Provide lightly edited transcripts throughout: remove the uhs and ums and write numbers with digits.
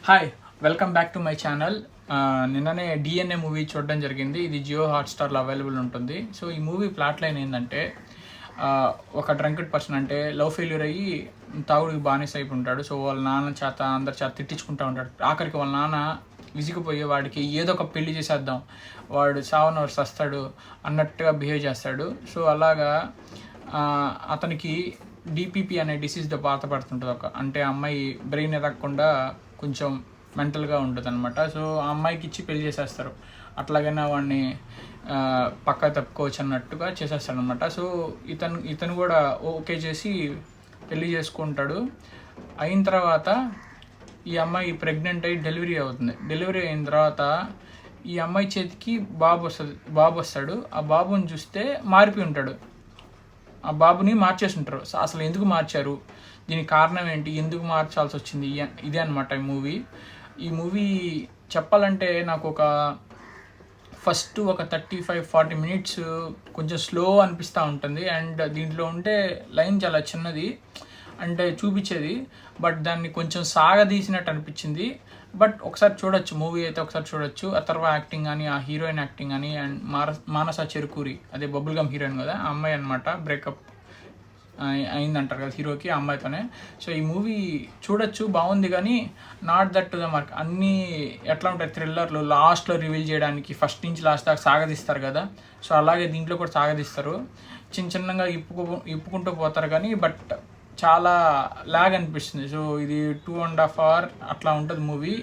Hi, welcome back to my channel. నిన్ననే DNA movie చూడడం జరిగింది. ఇది జియో హాట్స్టార్లో అవైలబుల్ ఉంటుంది. సో ఈ మూవీ ప్లాట్ లైన్ ఏంటంటే, ఒక డ్రంకెడ్ పర్సన్ అంటే లవ్ ఫెయిల్యూర్ అయ్యి తాగుడికి బానిస అయిపోయి ఉంటాడు. సో వాళ్ళ నాన్న చేత అందరి చేత తిట్టించుకుంటూ ఉంటాడు. ఆఖరికి వాళ్ళ నాన్న విసిగిపోయి వాడికి ఏదో ఒక పెళ్లి చేసేద్దాం, వాడు సావన వాడు సస్తాడు అన్నట్టుగా బిహేవ్ చేస్తాడు. సో అలాగా అతనికి డిపిపి అనే డిసీజ్తో బాధపడుతుంటుంది. అంటే అమ్మాయి బ్రెయిన్ ఎదగకుండా కొంచెం మెంటల్గా ఉంటుంది అనమాట. సో ఆ అమ్మాయికి ఇచ్చి పెళ్లి చేసేస్తారు. అట్లాగైనా వాడిని పక్క తప్పుకోవచ్చు అన్నట్టుగా చేసేస్తాడు అనమాట. సో ఇతను కూడా ఓకే చేసి పెళ్లి చేసుకుంటాడు. అయిన తర్వాత ఈ అమ్మాయి ప్రెగ్నెంట్ అయ్యి డెలివరీ అవుతుంది. డెలివరీ అయిన తర్వాత ఈ అమ్మాయి చేతికి బాబు వస్తాడు. ఆ బాబుని చూస్తే మారిపోయి ఉంటాడు. ఆ బాబుని మార్చేసి ఉంటారు. అసలు ఎందుకు మార్చారు, దీనికి కారణం ఏంటి, ఎందుకు మార్చాల్సి వచ్చింది, ఇదే అనమాట ఈ మూవీ చెప్పాలంటే నాకు ఫస్ట్ ఒక 35-40 మినిట్స్ కొంచెం స్లో అనిపిస్తూ ఉంటుంది. అండ్ దీంట్లో ఉంటే లైన్ చాలా చిన్నది అంటే చూపించేది, బట్ దాన్ని కొంచెం సాగదీసినట్టు అనిపించింది. బట్ ఒకసారి చూడొచ్చు, మూవీ అయితే ఒకసారి చూడొచ్చు. అథర్వ యాక్టింగ్ కానీ, ఆ హీరోయిన్ యాక్టింగ్ కానీ, అండ్ మానస చెరుకూరి, అదే బబుల్ గమ్ హీరోయిన్ కదా, ఆ అమ్మాయి అనమాట. బ్రేకప్ అయిందంటారు కదా హీరోకి, ఆ అమ్మాయితోనే. సో ఈ మూవీ చూడొచ్చు, బాగుంది, కానీ not that to the mark. అన్నీ ఎట్లా ఉంటాయి థ్రిల్లర్లు, లాస్ట్లో రివీల్ చేయడానికి ఫస్ట్ నుంచి లాస్ట్ దాకా సాగదీస్తారు కదా. సో అలాగే దీంట్లో కూడా సాగదీస్తారు, చిన్నగా ఇప్పుకుంటూ పోతారు కానీ, బట్ చాలా లాగ్ అనిపిస్తుంది. సో ఇది 2.5 hours అట్లా ఉంటుంది మూవీ.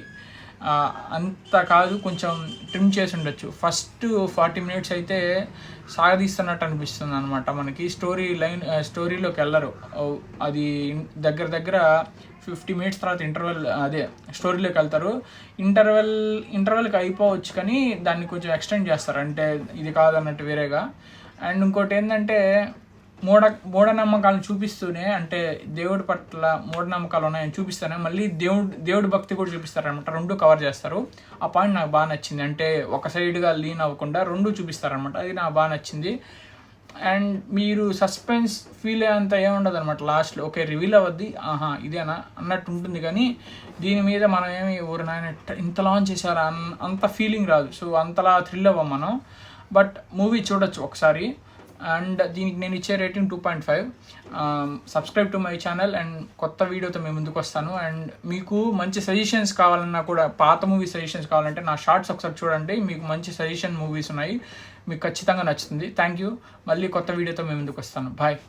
అంత కాదు, కొంచెం ట్రిమ్ చేసి ఉండొచ్చు. ఫస్ట్ 40 minutes అయితే సాగదీస్తున్నట్టు అనిపిస్తుంది అనమాట. మనకి స్టోరీలోకి వెళ్ళరు. అది దగ్గర 50 minutes తర్వాత స్టోరీలోకి వెళ్తారు. ఇంటర్వెల్కి అయిపోవచ్చు, కానీ దాన్ని కొంచెం ఎక్స్టెండ్ చేస్తారు, అంటే ఇది కాదన్నట్టు వేరేగా. అండ్ ఇంకోటి ఏంటంటే, మూఢనమ్మకాలను చూపిస్తూనే, అంటే దేవుడి పట్ల మూఢనమ్మకాలు ఉన్నాయని చూపిస్తూనే మళ్ళీ దేవుడి భక్తి కూడా చూపిస్తారనమాట. రెండు కవర్ చేస్తారు. ఆ పాయింట్ నాకు బాగా నచ్చింది. అంటే ఒక సైడ్గా లీన్ అవ్వకుండా రెండు చూపిస్తారనమాట. అది నాకు బాగా నచ్చింది. అండ్ మీరు సస్పెన్స్ ఫీల్ అయ్యేంత ఏముండదు అనమాట. లాస్ట్లో ఓకే రివీల్ అవ్వద్ది, ఇదేనా అన్నట్టు ఉంటుంది, కానీ దీని మీద మనం ఏమి నాయన ఇంత లాంచ్ చేశారా అంత ఫీలింగ్ రాదు. సో అంతలా థ్రిల్ అవ్వం మనం. బట్ మూవీ చూడొచ్చు ఒకసారి. అండ్ దీనికి నేను ఇచ్చే rating 2.5. Subscribe to my channel, and కొత్త వీడియోతో మేము ముందుకు వస్తాను. అండ్ మీకు మంచి సజెషన్స్ కావాలన్నా కూడా, పాత మూవీ సజెషన్స్ కావాలంటే నా షార్ట్స్ ఒకసారి చూడండి. మీకు మంచి సజెషన్ మూవీస్ ఉన్నాయి, మీకు ఖచ్చితంగా నచ్చుతుంది. Thank you. మళ్ళీ కొత్త వీడియోతో మేము ముందుకు వస్తాను. బాయ్.